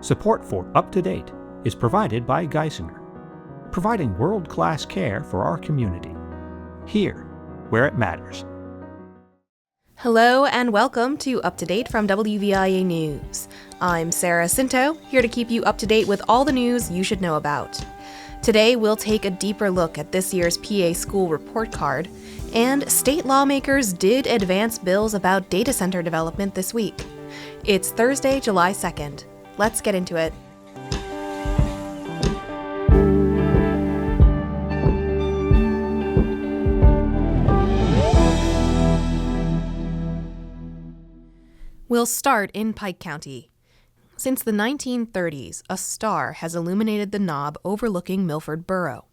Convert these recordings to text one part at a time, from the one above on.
Support for Up to Date is provided by Geisinger, providing world-class care for our community, here where it matters. Hello and welcome to Up to Date from WVIA News. I'm Sarah Cinto, here to keep you up to date with all the news you should know about. Today we'll take a deeper look at this year's PA school report card, and state lawmakers did advance bills about data center development this week. It's Thursday, July 2nd. Let's get into it. We'll start in Pike County. Since the 1930s, a star has illuminated the knob overlooking Milford Borough.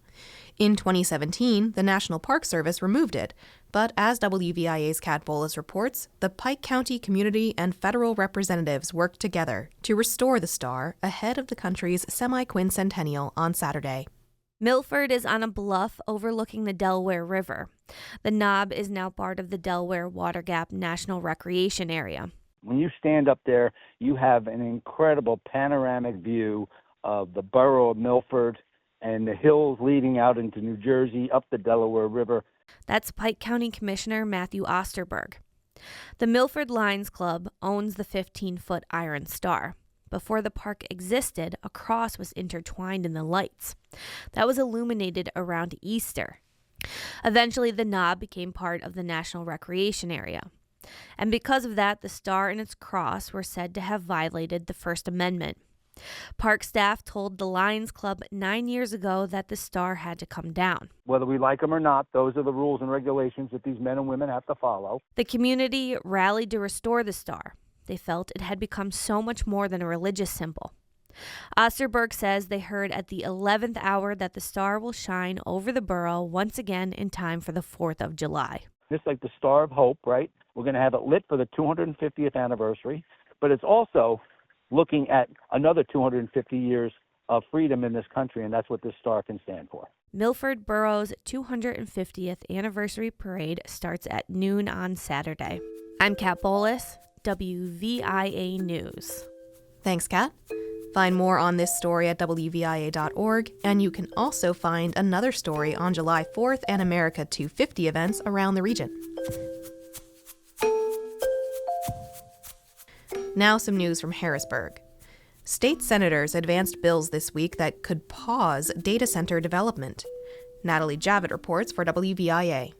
In 2017, the National Park Service removed it, but as WVIA's Kat Bolas reports, the Pike County community and federal representatives worked together to restore the star ahead of the country's semi-quincentennial on Saturday. Milford is on a bluff overlooking the Delaware River. The knob is now part of the Delaware Water Gap National Recreation Area. When you stand up there, you have an incredible panoramic view of the borough of Milford and the hills leading out into New Jersey, up the Delaware River. That's Pike County Commissioner Matthew Osterberg. The Milford Lions Club owns the 15-foot iron star. Before the park existed, a cross was intertwined in the lights. That was illuminated around Easter. Eventually, the knob became part of the National Recreation Area. And because of that, the star and its cross were said to have violated the First Amendment. Park staff told the Lions Club 9 years ago that the star had to come down. Whether we like them or not, those are the rules and regulations that these men and women have to follow. The community rallied to restore the star. They felt it had become so much more than a religious symbol. Osterberg says they heard at the 11th hour that the star will shine over the borough once again in time for the 4th of July. It's like the Star of Hope, right? We're going to have it lit for the 250th anniversary, but it's also looking at another 250 years of freedom in this country, and that's what this star can stand for. Milford Borough's 250th anniversary parade starts at noon on Saturday. I'm Kat Bolas, WVIA News. Thanks, Kat. Find more on this story at WVIA.org, and you can also find another story on July 4th and America250 events around the region. Now some news from Harrisburg. State senators advanced bills this week that could pause data center development. Natalie Javitt reports for WVIA.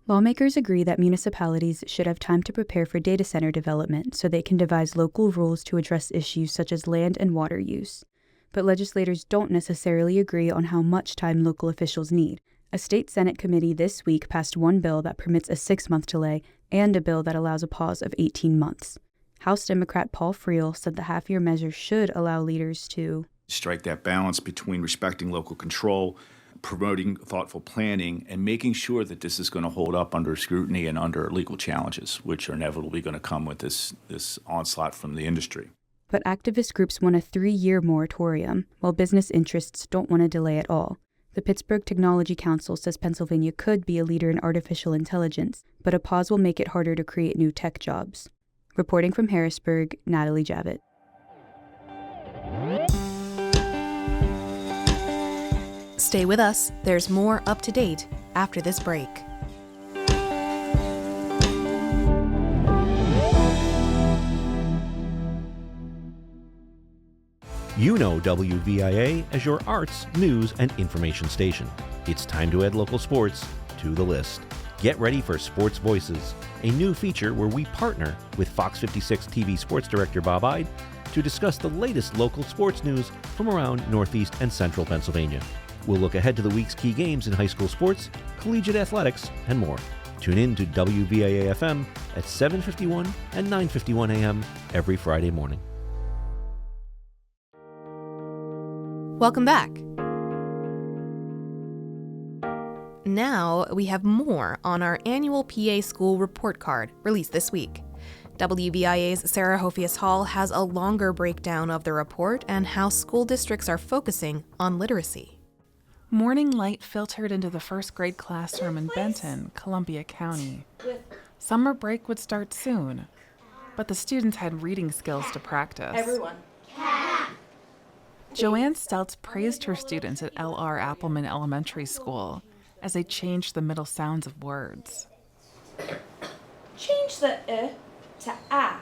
Lawmakers agree that municipalities should have time to prepare for data center development so they can devise local rules to address issues such as land and water use. But legislators don't necessarily agree on how much time local officials need. A state Senate committee this week passed one bill that permits a 6-month delay and a bill that allows a pause of 18 months. House Democrat Paul Friel said the half-year measure should allow leaders to strike that balance between respecting local control, promoting thoughtful planning, and making sure that this is going to hold up under scrutiny and under legal challenges, which are inevitably going to come with this onslaught from the industry. But activist groups want a 3-year moratorium, while business interests don't want a delay at all. The Pittsburgh Technology Council says Pennsylvania could be a leader in artificial intelligence, but a pause will make it harder to create new tech jobs. Reporting from Harrisburg, Natalie Javitt. Stay with us. There's more Up to Date after this break. You know WVIA as your arts, news, and information station. It's time to add local sports to the list. Get ready for Sports Voices, a new feature where we partner with Fox 56 TV sports director Bob Ide to discuss the latest local sports news from around Northeast and Central Pennsylvania. We'll look ahead to the week's key games in high school sports, collegiate athletics, and more. Tune in to WVIA FM at 7:51 and 9:51 a.m. every Friday morning. Welcome back. Now we have more on our annual PA School Report Card released this week. WVIA's Sarah Hofias Hall has a longer breakdown of the report and how school districts are focusing on literacy. Morning light filtered into the first grade classroom in Benton, Columbia County. Summer break would start soon, but the students had reading skills to practice. Everyone. Cat, Joanne Stelz praised her students at L.R. Appleman Elementary School as they changed the middle sounds of words. Change the to a.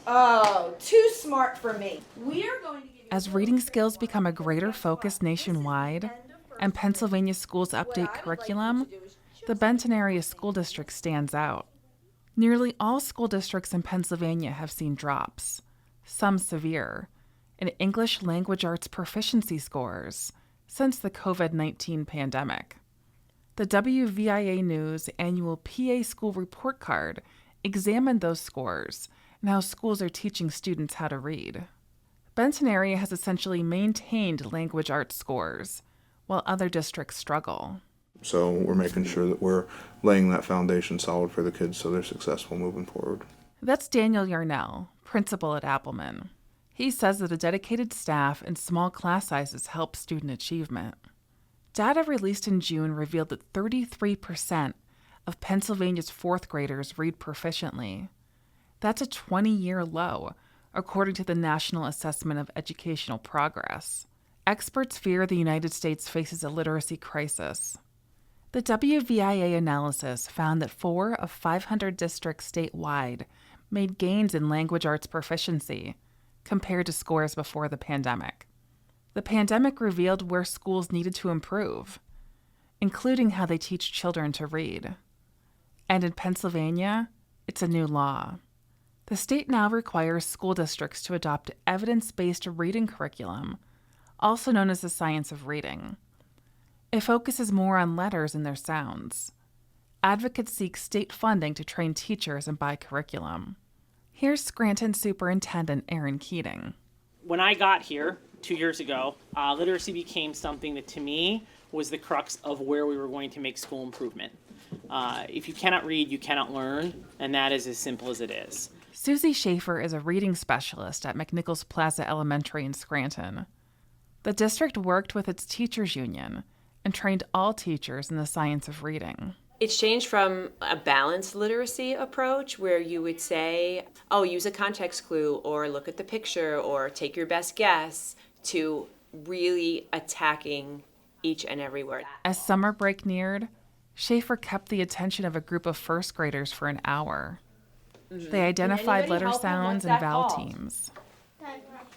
Oh, too smart for me. We're going to give you As reading skills become a greater focus nationwide and Pennsylvania schools update curriculum, the Benton area school district stands out. Nearly all school districts in Pennsylvania have seen drops, some severe, in English language arts proficiency scores since the COVID-19 pandemic. The WVIA News annual PA School Report Card examined those scores and how schools are teaching students how to read. Benton area has essentially maintained language arts scores, while other districts struggle. So we're making sure that we're laying that foundation solid for the kids so they're successful moving forward. That's Daniel Yarnell, principal at Appleman. He says that a dedicated staff and small class sizes help student achievement. Data released in June revealed that 33% of Pennsylvania's fourth graders read proficiently. That's a 20-year low, according to the National Assessment of Educational Progress. Experts fear the United States faces a literacy crisis. The WVIA analysis found that 4 of 500 districts statewide made gains in language arts proficiency compared to scores before the pandemic. The pandemic revealed where schools needed to improve, including how they teach children to read. And in Pennsylvania, it's a new law. The state now requires school districts to adopt evidence-based reading curriculum, also known as the science of reading. It focuses more on letters and their sounds. Advocates seek state funding to train teachers and buy curriculum. Here's Scranton Superintendent Aaron Keating. When I got here 2 years ago, literacy became something that to me was the crux of where we were going to make school improvement. If you cannot read, you cannot learn, and that is as simple as it is. Susie Schaefer is a reading specialist at McNichols Plaza Elementary in Scranton. The district worked with its teachers union and trained all teachers in the science of reading. It's changed from a balanced literacy approach where you would say, oh, use a context clue or look at the picture or take your best guess, to really attacking each and every word. As summer break neared, Schaefer kept the attention of a group of first graders for an hour. Mm-hmm. They identified letter sounds and vowel teams.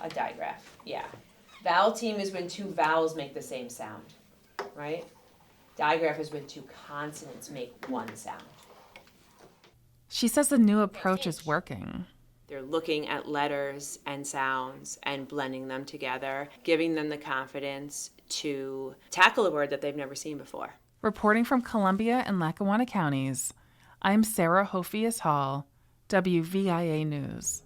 A digraph, yeah. Vowel team is when two vowels make the same sound, right? Digraph is when two consonants make one sound. She says the new approach is working. They're looking at letters and sounds and blending them together, giving them the confidence to tackle a word that they've never seen before. Reporting from Columbia and Lackawanna counties, I'm Sarah Hophius Hall, WVIA News.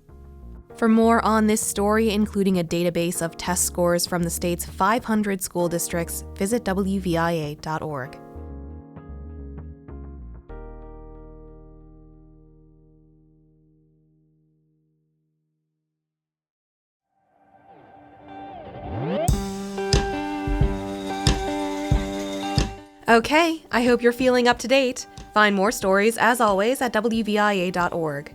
For more on this story, including a database of test scores from the state's 500 school districts, visit WVIA.org. Okay, I hope you're feeling up to date. Find more stories, as always, at WVIA.org.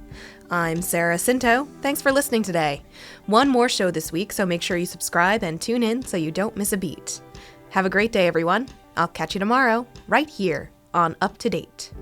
I'm Sarah Cinto. Thanks for listening today. One more show this week, so make sure you subscribe and tune in so you don't miss a beat. Have a great day, everyone. I'll catch you tomorrow, right here on Up to Date.